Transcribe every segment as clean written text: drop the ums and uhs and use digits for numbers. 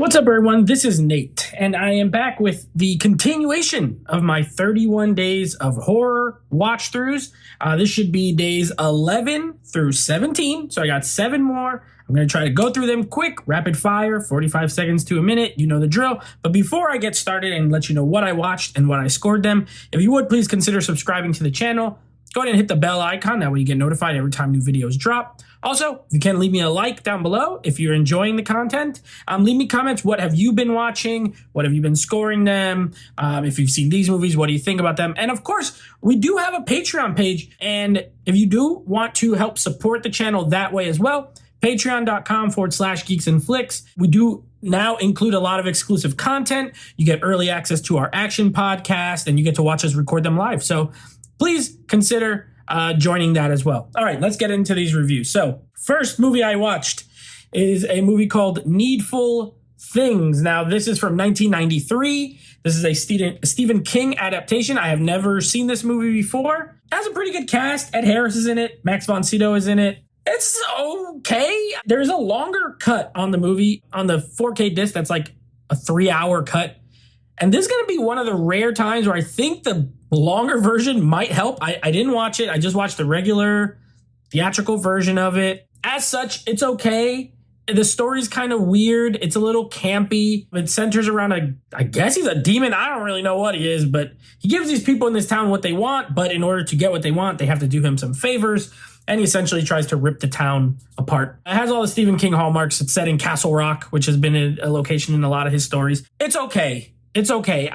What's up, everyone? This is Nate, and I am back with the continuation of my 31 days of horror watch throughs. This should be days 11 through 17, so I got 7 more. I'm going to try to go through them quick, rapid fire, 45 seconds to a minute. You know the drill. But before I get started and let you know what I watched and what I scored them, if you would, please consider subscribing to the channel. Go ahead and hit the bell icon. That way you get notified every time new videos drop. Also, if you can, leave me a like down below if you're enjoying the content. Leave me comments. What have you been watching? What have you been scoring them? If you've seen these movies, what do you think about them? And of course, we do have a Patreon page. And if you do want to help support the channel that way as well, patreon.com/geeks and Flix. We do now include a lot of exclusive content. You get early access to our action podcast, and you get to watch us record them live. So please consider joining that as well. All right, let's get into these reviews. So first movie I watched is a movie called Needful Things. Now, this is from 1993. This is a Stephen King adaptation. I have never seen this movie before. It has a pretty good cast. Ed Harris is in it. Max von Sydow is in it. It's okay. There's a longer cut on the movie on the 4K disc that's like a 3-hour cut. And this is going to be one of the rare times where I think the longer version might help. I didn't watch it. I just watched the regular theatrical version of it. As such, it's okay. The story's kind of weird. It's a little campy. It centers around I guess he's a demon. I don't really know what he is, but he gives these people in this town what they want. But in order to get what they want, they have to do him some favors. And he essentially tries to rip the town apart. It has all the Stephen King hallmarks. It's set in Castle Rock, which has been a location in a lot of his stories. It's okay. It's okay.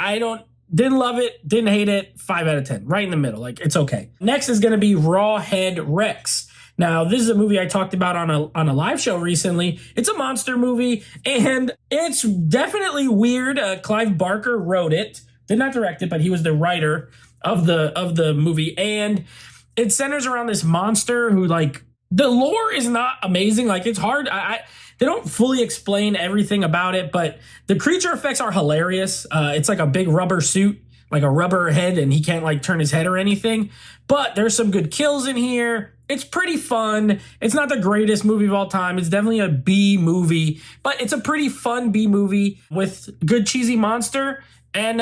Didn't love it, didn't hate it, 5 out of 10. Right in the middle, like it's okay. Next is gonna be Rawhead Rex. Now, this is a movie I talked about on a live show recently. It's a monster movie, and it's definitely weird. Clive Barker wrote it, did not direct it, but he was the writer of the movie. And it centers around this monster who, like, the lore is not amazing. Like, it's hard. They don't fully explain everything about it, but the creature effects are hilarious. It's like a big rubber suit, like a rubber head, and he can't like turn his head or anything. But there's some good kills in here. It's pretty fun. It's not the greatest movie of all time. It's definitely a B movie, but it's a pretty fun B movie with good cheesy monster. And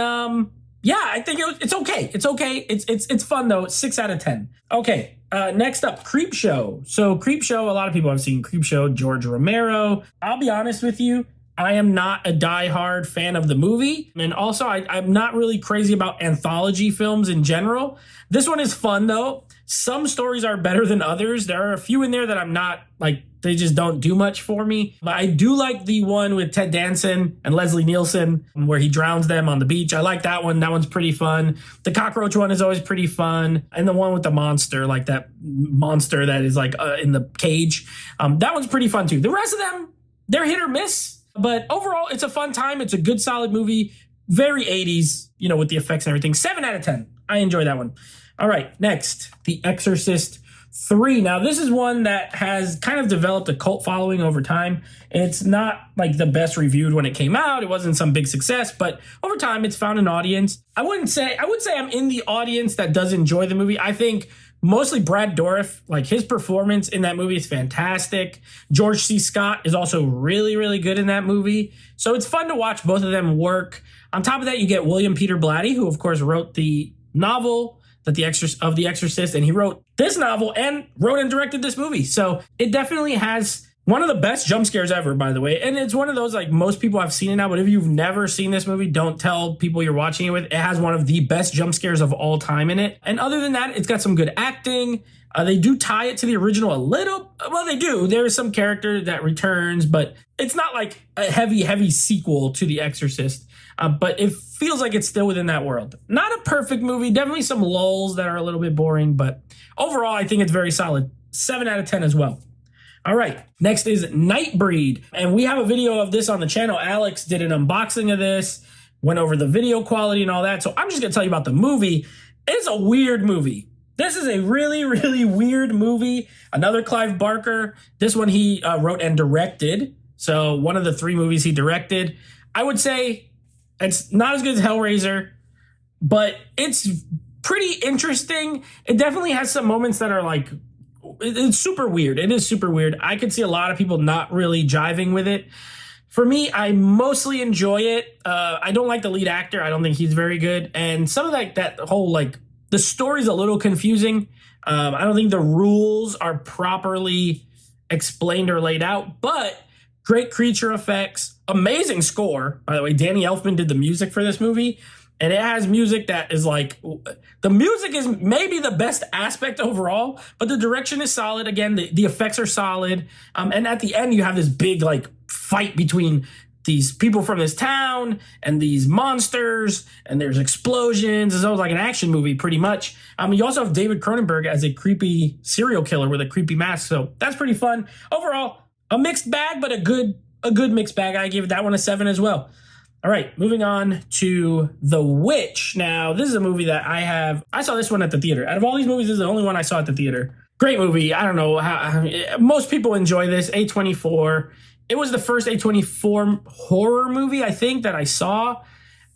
yeah, I think it's okay. It's okay. It's fun though. 6 out of 10. Okay. Next up, Creepshow. So Creepshow, a lot of people have seen Creepshow, George Romero. I'll be honest with you, I am not a diehard fan of the movie. And also, I'm not really crazy about anthology films in general. This one is fun, though. Some stories are better than others. There are a few in there that I'm not, like, they just don't do much for me. But I do like the one with Ted Danson and Leslie Nielsen where he drowns them on the beach. I like that one. That one's pretty fun. The cockroach one is always pretty fun. And the one with the monster, like that monster that is like in the cage. That one's pretty fun too. The rest of them, they're hit or miss. But overall, it's a fun time. It's a good, solid movie. Very 80s, you know, with the effects and everything. 7 out of 10. I enjoy that one. All right, next, The Exorcist 3. Now, this is one that has kind of developed a cult following over time. It's not like the best reviewed when it came out. It wasn't some big success, but over time, it's found an audience. I would say I'm in the audience that does enjoy the movie. I think mostly Brad Dourif, like his performance in that movie is fantastic. George C. Scott is also really, really good in that movie. So it's fun to watch both of them work. On top of that, you get William Peter Blatty, who of course wrote the novel of The Exorcist, and he wrote this novel and wrote and directed this movie. So it definitely has one of the best jump scares ever, by the way. And it's one of those, like, most people have seen it now, but if you've never seen this movie, don't tell people you're watching it with. It has one of the best jump scares of all time in it. And other than that, it's got some good acting. They do tie it to the original a little. Well, they do. There is some character that returns, but it's not like a heavy sequel to The Exorcist. But it feels like it's still within that world. Not a perfect movie. Definitely some lulls that are a little bit boring. But overall, I think it's very solid. 7 out of 10 as well. All right. Next is Nightbreed. And we have a video of this on the channel. Alex did an unboxing of this. Went over the video quality and all that. So I'm just going to tell you about the movie. It's a weird movie. This is a really, really weird movie. Another Clive Barker. This one he wrote and directed. So one of the 3 movies he directed. I would say it's not as good as Hellraiser, but it's pretty interesting. It definitely has some moments that are like, it's super weird. It is super weird. I could see a lot of people not really jiving with it. For me, I mostly enjoy it. I don't like the lead actor. I don't think he's very good. And some of that whole, like, the story's a little confusing. I don't think the rules are properly explained or laid out, but great creature effects, amazing score. By the way, Danny Elfman did the music for this movie, and it has music that is like, the music is maybe the best aspect overall, but the direction is solid. Again, the effects are solid. And at the end, you have this big, like, fight between these people from this town and these monsters, and there's explosions. It's always like an action movie, pretty much. You also have David Cronenberg as a creepy serial killer with a creepy mask, so that's pretty fun. Overall, a mixed bag, but a good mixed bag. I give that one a 7 as well. All right, moving on to The Witch. Now, this is a movie that I saw this one at the theater. Out of all these movies, this is the only one I saw at the theater. Great movie. I don't know how most people enjoy this. A24. It was the first A24 horror movie, I think, that I saw,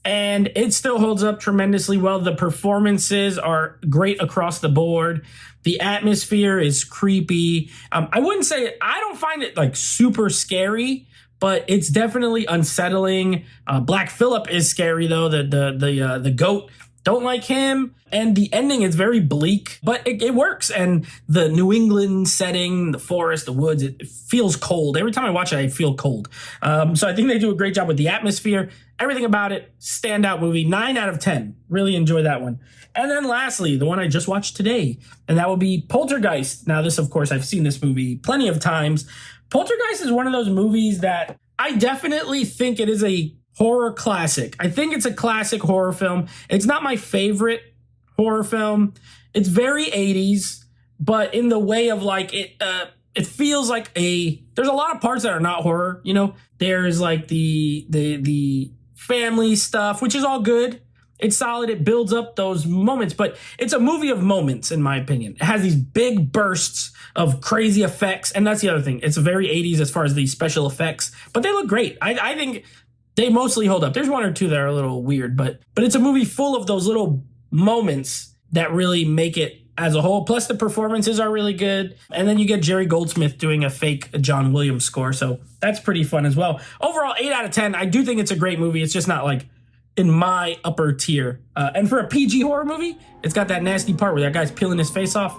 and it still holds up tremendously well. The performances are great across the board. The atmosphere is creepy. I wouldn't say, I don't find it like super scary, but it's definitely unsettling. Black Phillip is scary though. The goat, don't like him. And the ending is very bleak, but it works. And the New England setting, the forest, the woods, it feels cold. Every time I watch it, I feel cold. So I think they do a great job with the atmosphere. Everything about it, standout movie, 9 out of 10. Really enjoy that one. And then lastly, the one I just watched today, and that will be Poltergeist. Now this, of course, I've seen this movie plenty of times. Poltergeist is one of those movies that I definitely think it is a horror classic. I think it's a classic horror film. It's not my favorite horror film. It's very 80s, but in the way of like it feels like there's a lot of parts that are not horror, you know. There's like the family stuff, which is all good. It's solid. It builds up those moments, but it's a movie of moments, in my opinion. It has these big bursts of crazy effects, and that's the other thing. It's very 80s as far as the special effects, but they look great. I think they mostly hold up. There's one or two that are a little weird, but it's a movie full of those little moments that really make it as a whole. Plus the performances are really good. And then you get Jerry Goldsmith doing a fake John Williams score. So that's pretty fun as well. Overall, 8 out of 10. I do think it's a great movie. It's just not like in my upper tier. And for a PG horror movie, it's got that nasty part where that guy's peeling his face off.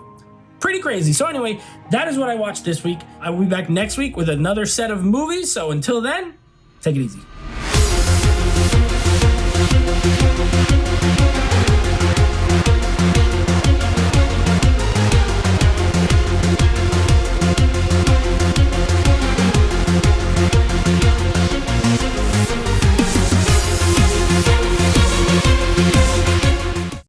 Pretty crazy. So anyway, that is what I watched this week. I will be back next week with another set of movies. So until then, take it easy.